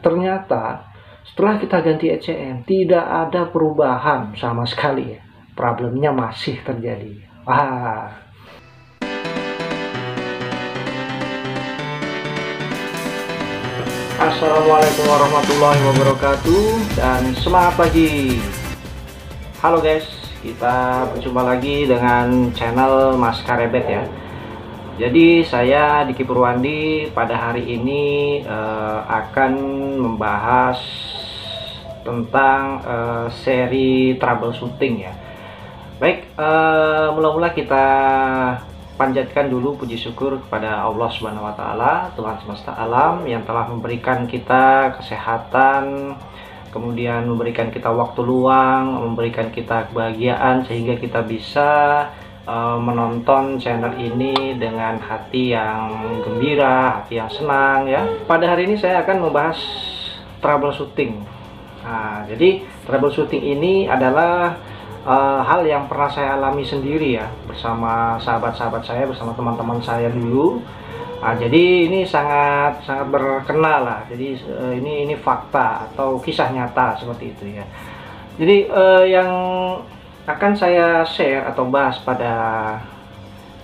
ternyata setelah kita ganti ECM tidak ada perubahan sama sekali ya. Problemnya masih terjadi. Assalamualaikum warahmatullahi wabarakatuh, dan semangat pagi. Halo guys, kita berjumpa lagi dengan channel Mas Karebet ya. Jadi saya Diki Purwandi pada hari ini akan membahas tentang seri troubleshooting ya. Baik, mula-mula kita panjatkan dulu puji syukur kepada Allah Subhanahu wa Ta'ala, Tuhan semesta alam, yang telah memberikan kita kesehatan, kemudian memberikan kita waktu luang, memberikan kita kebahagiaan, sehingga kita bisa menonton channel ini dengan hati yang gembira, hati yang senang ya. Pada hari ini saya akan membahas troubleshooting. Jadi troubleshooting ini adalah hal yang pernah saya alami sendiri ya, bersama sahabat-sahabat saya, bersama teman-teman saya dulu. Jadi ini sangat berkenal lah. Jadi ini fakta atau kisah nyata seperti itu ya. Jadi yang akan saya share atau bahas pada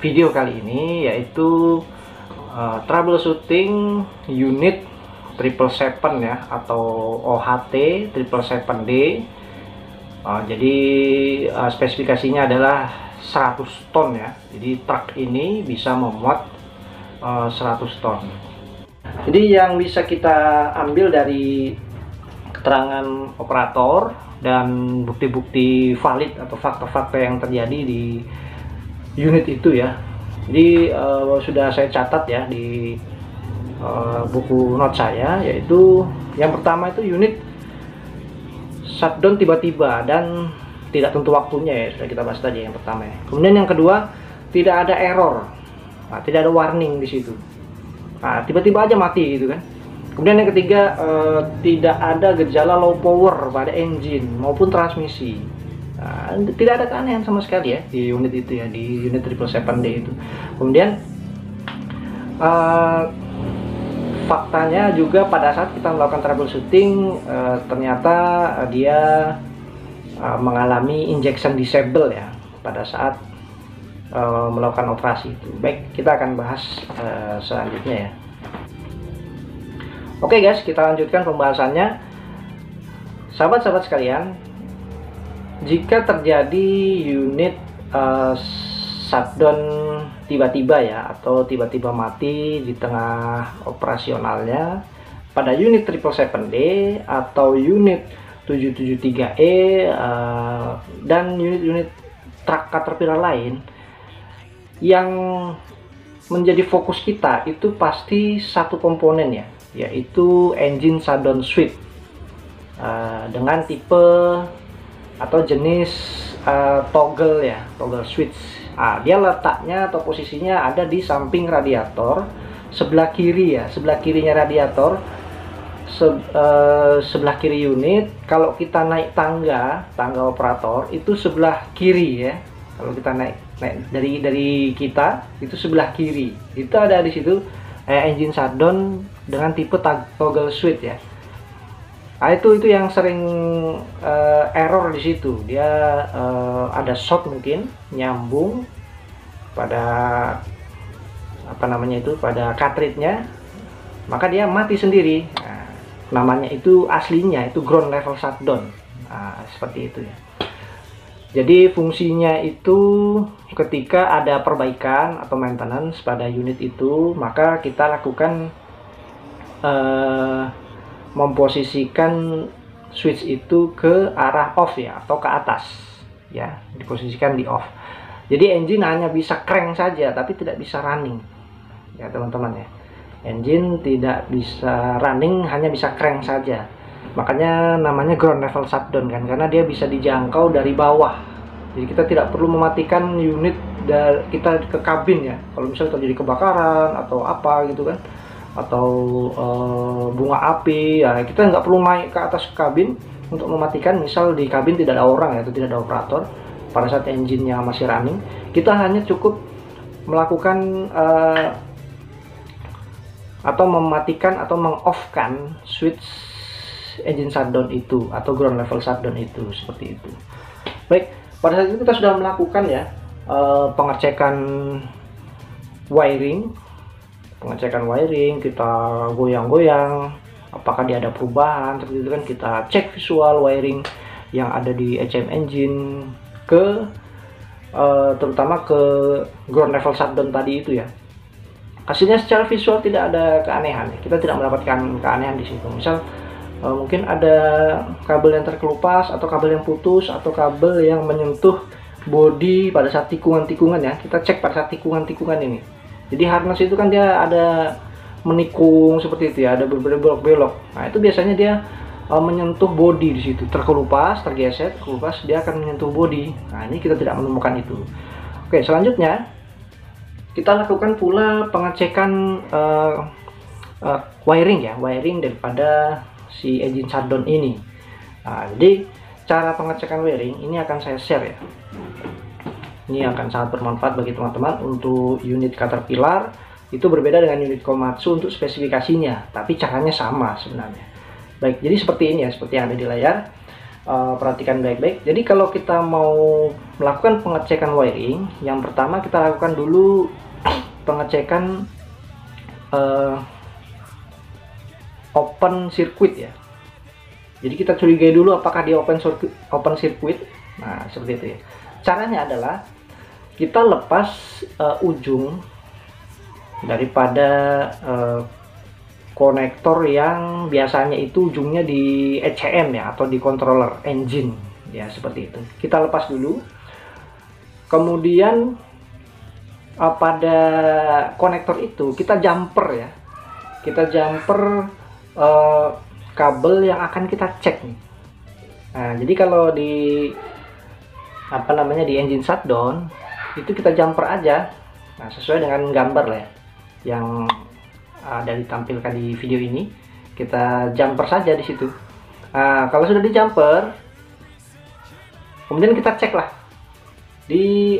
video kali ini yaitu troubleshooting unit 777 ya, atau OHT 777D. Jadi spesifikasinya adalah 100 ton ya. Jadi truk ini bisa memuat 100 ton. Jadi yang bisa kita ambil dari keterangan operator dan bukti-bukti valid atau fakta-fakta yang terjadi di unit itu ya. Jadi sudah saya catat ya di buku note saya, yaitu yang pertama itu unit shutdown tiba-tiba dan tidak tentu waktunya ya, sudah kita bahas tadi yang pertama ya. Kemudian yang kedua, tidak ada error, tidak ada warning di situ, tiba-tiba aja mati gitu kan. Kemudian yang ketiga, tidak ada gejala low power pada engine maupun transmisi. Tidak ada keanehan sama sekali ya di unit itu ya, di unit 777D itu. Kemudian faktanya juga pada saat kita melakukan troubleshooting, ternyata dia mengalami injection disable ya pada saat melakukan operasi itu. Baik, kita akan bahas selanjutnya ya. Oke guys, kita lanjutkan pembahasannya. Sahabat-sahabat sekalian, jika terjadi unit shutdown tiba-tiba ya, atau tiba-tiba mati di tengah operasionalnya pada unit 777D atau unit 773E dan unit-unit truk Caterpillar lain, yang menjadi fokus kita itu pasti satu komponen ya, yaitu engine shutdown switch dengan tipe atau jenis toggle ya, toggle switch. Dia letaknya atau posisinya ada di samping radiator sebelah kiri ya, sebelah kirinya radiator, sebelah kiri unit. Kalau kita naik tangga operator itu sebelah kiri ya. Kalau kita naik dari kita itu sebelah kiri, itu ada di situ engine shutdown dengan tipe toggle switch ya. Itu yang sering error di situ. Dia ada short mungkin nyambung pada pada cartridge-nya, maka dia mati sendiri. Namanya itu aslinya itu ground level shutdown. Seperti itu ya. Jadi fungsinya itu ketika ada perbaikan atau maintenance pada unit itu, maka kita lakukan memposisikan switch itu ke arah off ya, atau ke atas ya, diposisikan di off. Jadi engine hanya bisa crank saja tapi tidak bisa running ya teman-teman ya. Engine tidak bisa running, hanya bisa crank saja. Makanya namanya ground level shutdown kan, karena dia bisa dijangkau dari bawah. Jadi kita tidak perlu mematikan unit kita ke kabin ya. Kalau misalnya terjadi kebakaran atau apa gitu kan, atau bunga api ya, kita nggak perlu naik ke atas kabin untuk mematikan. Misal di kabin tidak ada orang ya, atau tidak ada operator pada saat engine-nya masih running, kita hanya cukup melakukan atau mematikan atau meng-off-kan switch engine shutdown itu atau ground level shutdown itu, seperti itu. Baik, pada saat itu kita sudah melakukan ya pengecekan wiring, kita goyang-goyang apakah dia ada perubahan seperti itu kan, kita cek visual wiring yang ada di HM engine ke terutama ke ground level shutdown tadi itu ya. Hasilnya secara visual tidak ada keanehan, kita tidak mendapatkan keanehan di situ. Misal mungkin ada kabel yang terkelupas atau kabel yang putus atau kabel yang menyentuh bodi pada saat tikungan-tikungan ya. Kita cek pada saat tikungan-tikungan ini. Jadi harness itu kan dia ada menikung seperti itu ya, ada berbelok-belok. Nah, itu biasanya dia menyentuh bodi di situ, terkelupas, tergeser, terkelupas, dia akan menyentuh bodi. Nah, ini kita tidak menemukan itu. Oke, selanjutnya kita lakukan pula pengecekan wiring ya, wiring daripada si engine shutdown ini. Nah, jadi cara pengecekan wiring ini akan saya share ya. Ini akan sangat bermanfaat bagi teman-teman. Untuk unit Caterpillar itu berbeda dengan unit Komatsu untuk spesifikasinya, tapi caranya sama sebenarnya. Baik, jadi seperti ini ya, seperti yang ada di layar. Perhatikan baik-baik. Jadi kalau kita mau melakukan pengecekan wiring, yang pertama kita lakukan dulu pengecekan open circuit ya. Jadi kita curigai dulu apakah dia open circuit. Nah, seperti itu ya. Caranya adalah kita lepas ujung daripada konektor yang biasanya itu ujungnya di ECM ya, atau di controller engine ya, seperti itu. Kita lepas dulu. Kemudian pada konektor itu kita jumper ya, kita jumper kabel yang akan kita cek nih. Nah, jadi kalau di di engine shutdown itu kita jumper aja. Nah, sesuai dengan gambar lah ya, yang ada ditampilkan di video ini, kita jumper saja di situ. Nah, kalau sudah di jumper, kemudian kita cek lah di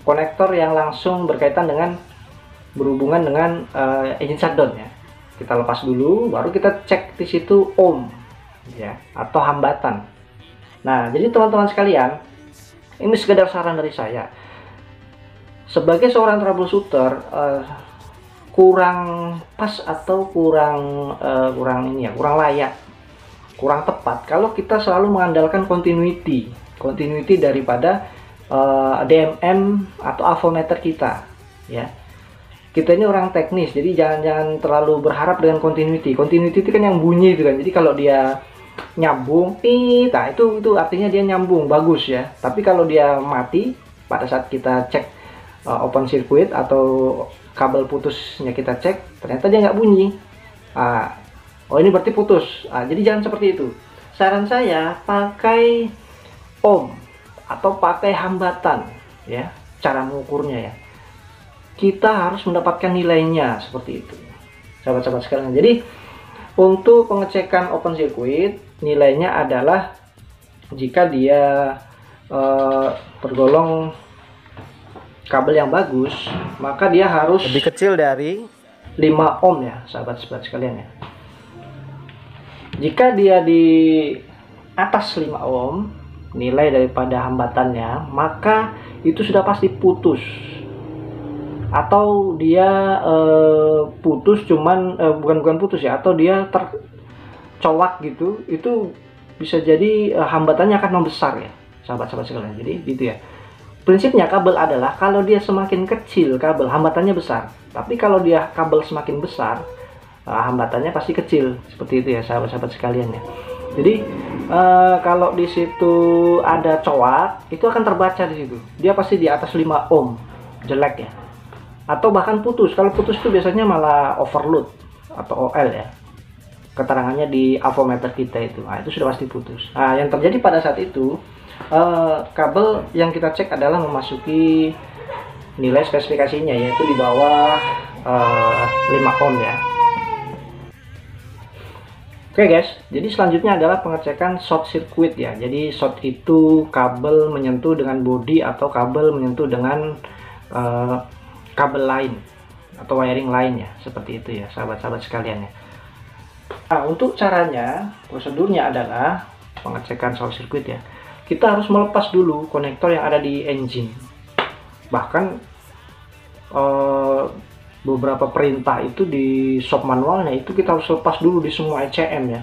konektor yang langsung berkaitan dengan berhubungan dengan engine shutdown ya. Kita lepas dulu, baru kita cek di situ ohm ya, atau hambatan. Nah, jadi teman-teman sekalian, ini sekedar saran dari saya. Sebagai seorang troubleshooter, kurang pas atau kurang layak, kurang tepat kalau kita selalu mengandalkan continuity daripada DMM atau avometer kita ya. Kita ini orang teknis, jadi jangan terlalu berharap dengan continuity itu kan yang bunyi itu kan. Jadi kalau dia nyambung nah itu artinya dia nyambung bagus ya. Tapi kalau dia mati pada saat kita cek open circuit atau kabel putusnya kita cek, ternyata dia nggak bunyi. Oh, ini berarti putus. Jadi jangan seperti itu. Saran saya pakai ohm atau pakai hambatan ya, cara mengukurnya ya. Kita harus mendapatkan nilainya seperti itu, sahabat-sahabat sekalian. Jadi untuk pengecekan open circuit, nilainya adalah jika dia tergolong kabel yang bagus, maka dia harus lebih kecil dari 5 ohm ya, sahabat-sahabat sekalian ya. Jika dia di atas 5 ohm nilai daripada hambatannya, maka itu sudah pasti putus. Atau dia putus cuman bukan putus ya, atau dia tercolak gitu, itu bisa jadi hambatannya akan membesar ya, sahabat-sahabat sekalian. Jadi gitu ya. Prinsipnya kabel adalah kalau dia semakin kecil kabel, hambatannya besar. Tapi kalau dia kabel semakin besar, hambatannya pasti kecil. Seperti itu ya, sahabat-sahabat sekalian ya. Jadi kalau di situ ada coak, itu akan terbaca di situ. Dia pasti di atas 5 ohm, jelek ya. Atau bahkan putus. Kalau putus itu biasanya malah overload atau OL ya. Keterangannya di avometer kita itu. Nah, itu sudah pasti putus. Nah, yang terjadi pada saat itu, kabel yang kita cek adalah memasuki nilai spesifikasinya, yaitu di bawah 5 ohm ya. Oke guys, jadi selanjutnya adalah pengecekan short circuit ya. Jadi short itu kabel menyentuh dengan bodi atau kabel menyentuh dengan kabel lain atau wiring lainnya, seperti itu ya sahabat-sahabat sekalian ya. Nah, untuk caranya, prosedurnya adalah pengecekan short circuit ya. Kita harus melepas dulu konektor yang ada di engine. Bahkan beberapa perintah itu di shop manualnya itu kita harus lepas dulu di semua ECM ya.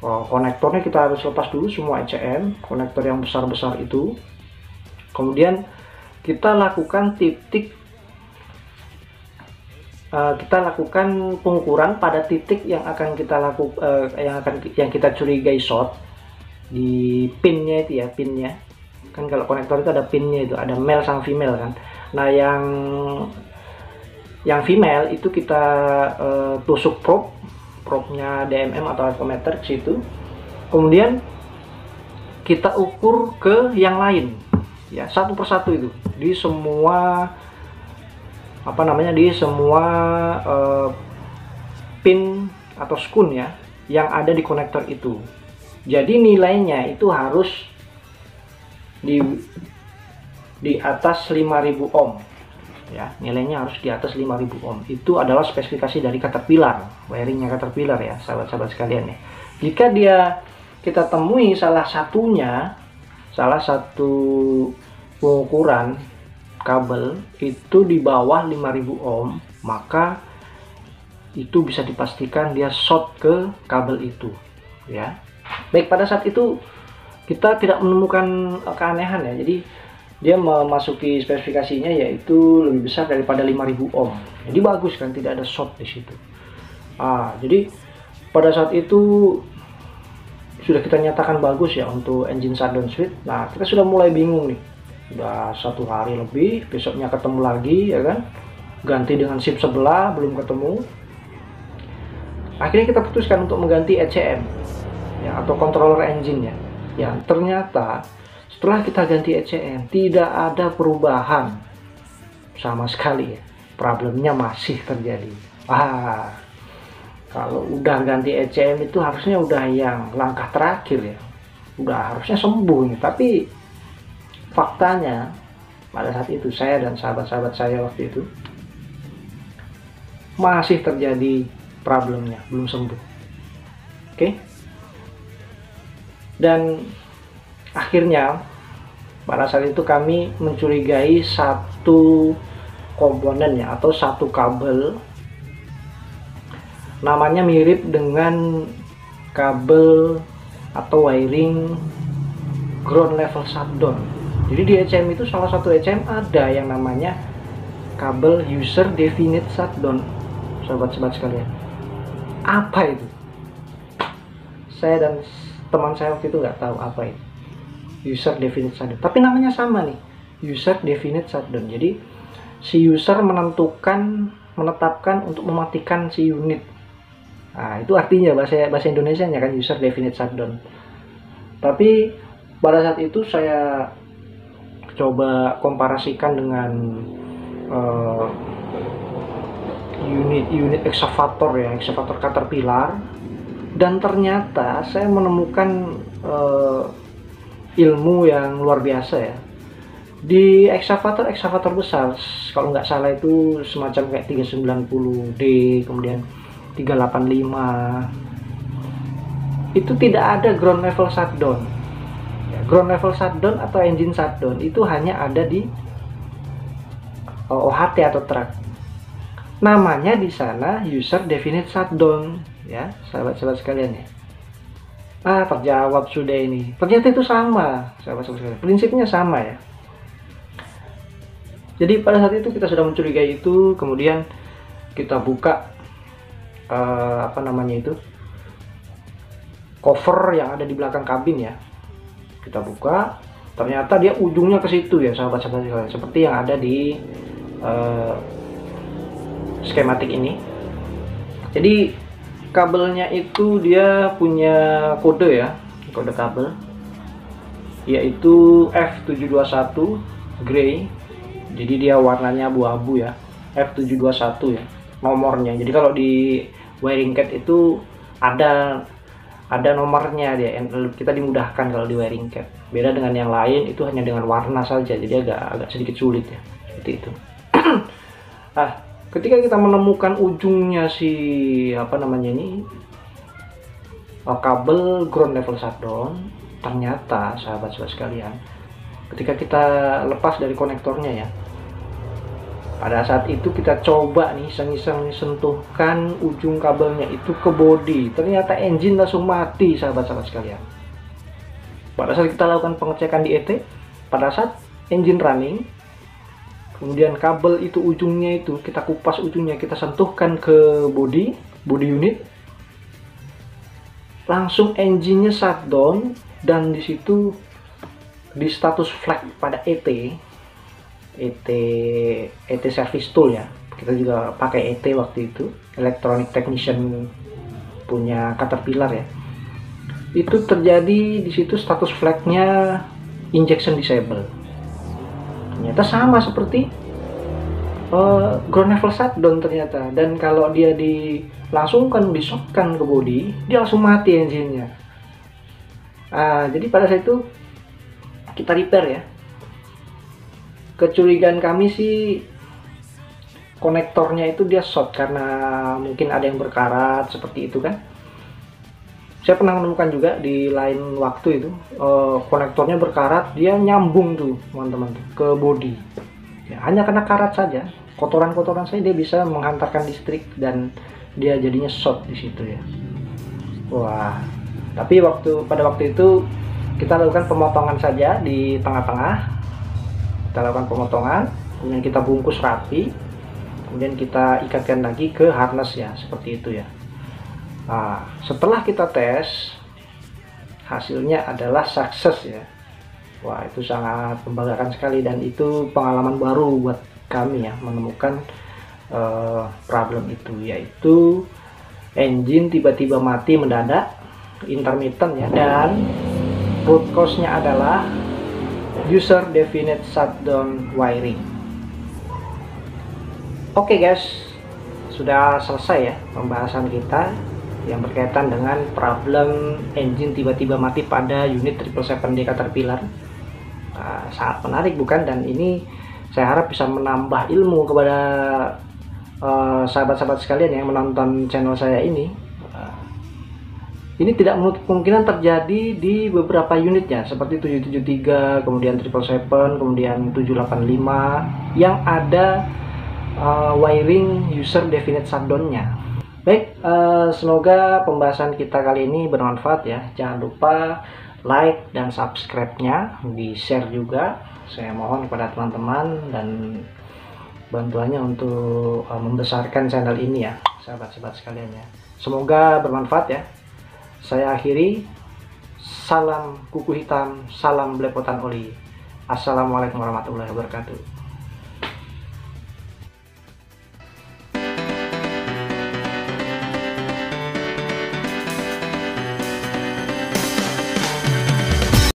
Konektornya kita harus lepas dulu semua ECM, konektor yang besar-besar itu. Kemudian kita lakukan kita lakukan pengukuran pada titik yang akan kita yang kita curigai short di pinnya itu ya, pinnya kan kalau konektor itu ada pinnya, itu ada male sama female kan. Nah yang female itu kita tusuk probe-nya DMM atau avometer ke situ, kemudian kita ukur ke yang lain ya, satu persatu itu di semua di semua pin atau skun ya yang ada di konektor itu. Jadi nilainya itu harus di atas 5000 ohm ya, nilainya harus di atas 5000 ohm. Itu adalah spesifikasi dari Caterpillar, wiringnya Caterpillar ya sahabat-sahabat sekalian ya. Jika kita temui salah satu pengukuran kabel itu di bawah 5000 ohm, maka itu bisa dipastikan dia short ke kabel itu ya. Baik, pada saat itu kita tidak menemukan keanehan ya, jadi dia memasuki spesifikasinya yaitu lebih besar daripada 5000 ohm, jadi bagus kan, tidak ada short di situ. Jadi pada saat itu sudah kita nyatakan bagus ya untuk engine shutdown switch. Nah, kita sudah mulai bingung nih, udah 1 hari lebih, besoknya ketemu lagi ya kan, ganti dengan shift sebelah belum ketemu. Akhirnya kita putuskan untuk mengganti ECM ya, atau controller engine ya. Ya ternyata setelah kita ganti ECM tidak ada perubahan sama sekali ya, problemnya masih terjadi. Kalau udah ganti ECM itu harusnya udah yang langkah terakhir ya, udah harusnya sembuh nih. Tapi faktanya pada saat itu saya dan sahabat-sahabat saya waktu itu masih terjadi problemnya, belum sembuh. Oke. Dan akhirnya pada saat itu kami mencurigai satu komponennya atau satu kabel, namanya mirip dengan kabel atau wiring ground level shutdown. Jadi di ECM itu salah satu ECM ada yang namanya kabel user definite shutdown, sahabat-sahabat sekalian. Apa itu? Saya dan teman saya waktu itu nggak tahu apa itu user definite shutdown, tapi namanya sama nih, user definite shutdown. Jadi si user menetapkan untuk mematikan si unit. Nah, itu artinya bahasa Indonesianya kan user definite shutdown. Tapi pada saat itu saya coba komparasikan dengan unit excavator ya, excavator Caterpillar, dan ternyata saya menemukan ilmu yang luar biasa ya. Di excavator besar, kalau nggak salah itu semacam kayak 390D, kemudian 385, itu tidak ada ground level shutdown ya. Ground level shutdown atau engine shutdown itu hanya ada di OHT atau truck. Namanya di sana user definite shutdown ya, sahabat-sahabat sekalian ya. Terjawab sudah ini. Ternyata itu sama, sahabat-sahabat sekalian. Prinsipnya sama ya. Jadi pada saat itu kita sudah mencurigai itu, kemudian kita buka cover yang ada di belakang kabin ya. Kita buka, ternyata dia ujungnya ke situ ya, sahabat-sahabat sekalian. Seperti yang ada di skematik ini. Jadi kabelnya itu dia punya kode ya, kode kabel yaitu F721 gray. Jadi dia warnanya abu-abu ya, F721 ya nomornya. Jadi kalau di wiring cat itu ada nomornya dia, kita dimudahkan kalau di wiring cat. Beda dengan yang lain, itu hanya dengan warna saja, jadi agak sedikit sulit ya, seperti itu. Ketika kita menemukan ujungnya si apa namanya ini kabel ground level shutdown, ternyata sahabat-sahabat sekalian, ketika kita lepas dari konektornya ya, pada saat itu kita coba nih iseng-iseng sentuhkan ujung kabelnya itu ke bodi, ternyata engine langsung mati sahabat-sahabat sekalian. Pada saat kita lakukan pengecekan di ET, pada saat engine running, kemudian kabel itu ujungnya itu kita kupas ujungnya, kita sentuhkan ke body unit, langsung engine-nya shutdown, dan di situ di status flag pada ET service tool ya, kita juga pakai ET waktu itu, electronic technician punya Caterpillar ya, itu terjadi di situ status flagnya injection disable. Ternyata sama seperti ground level shutdown ternyata, dan kalau dia dilangsungkan di-shotkan ke body, dia langsung mati engine-nya. Jadi pada saat itu kita repair ya. Kecurigaan kami sih konektornya itu dia short karena mungkin ada yang berkarat seperti itu kan. Saya pernah menemukan juga di lain waktu itu konektornya berkarat, dia nyambung tuh teman-teman ke body ya, hanya karena karat saja, kotoran-kotoran saya dia bisa menghantarkan listrik dan dia jadinya short di situ ya. Wah, tapi pada waktu itu kita lakukan pemotongan saja di tengah-tengah, kita lakukan pemotongan, kemudian kita bungkus rapi, kemudian kita ikatkan lagi ke harness ya, seperti itu ya. Setelah kita tes, hasilnya adalah sukses ya. Wah, itu sangat membanggakan sekali, dan itu pengalaman baru buat kami ya, menemukan problem itu, yaitu engine tiba-tiba mati mendadak, intermittent ya, dan root cause-nya adalah user definite shutdown wiring. Oke guys, sudah selesai ya pembahasan kita yang berkaitan dengan problem engine tiba-tiba mati pada unit 777D Caterpillar. Sangat menarik bukan? Dan ini saya harap bisa menambah ilmu kepada sahabat-sahabat sekalian yang menonton channel saya ini. Ini tidak menutup kemungkinan terjadi di beberapa unitnya, seperti 773, kemudian 777, kemudian 785 yang ada wiring user definite shutdown-nya. Baik, semoga pembahasan kita kali ini bermanfaat ya. Jangan lupa like dan subscribe-nya, di-share juga. Saya mohon kepada teman-teman dan bantuannya untuk membesarkan channel ini ya, sahabat-sahabat sekalian ya. Semoga bermanfaat ya. Saya akhiri, salam kuku hitam, salam belepotan oli. Assalamualaikum warahmatullahi wabarakatuh.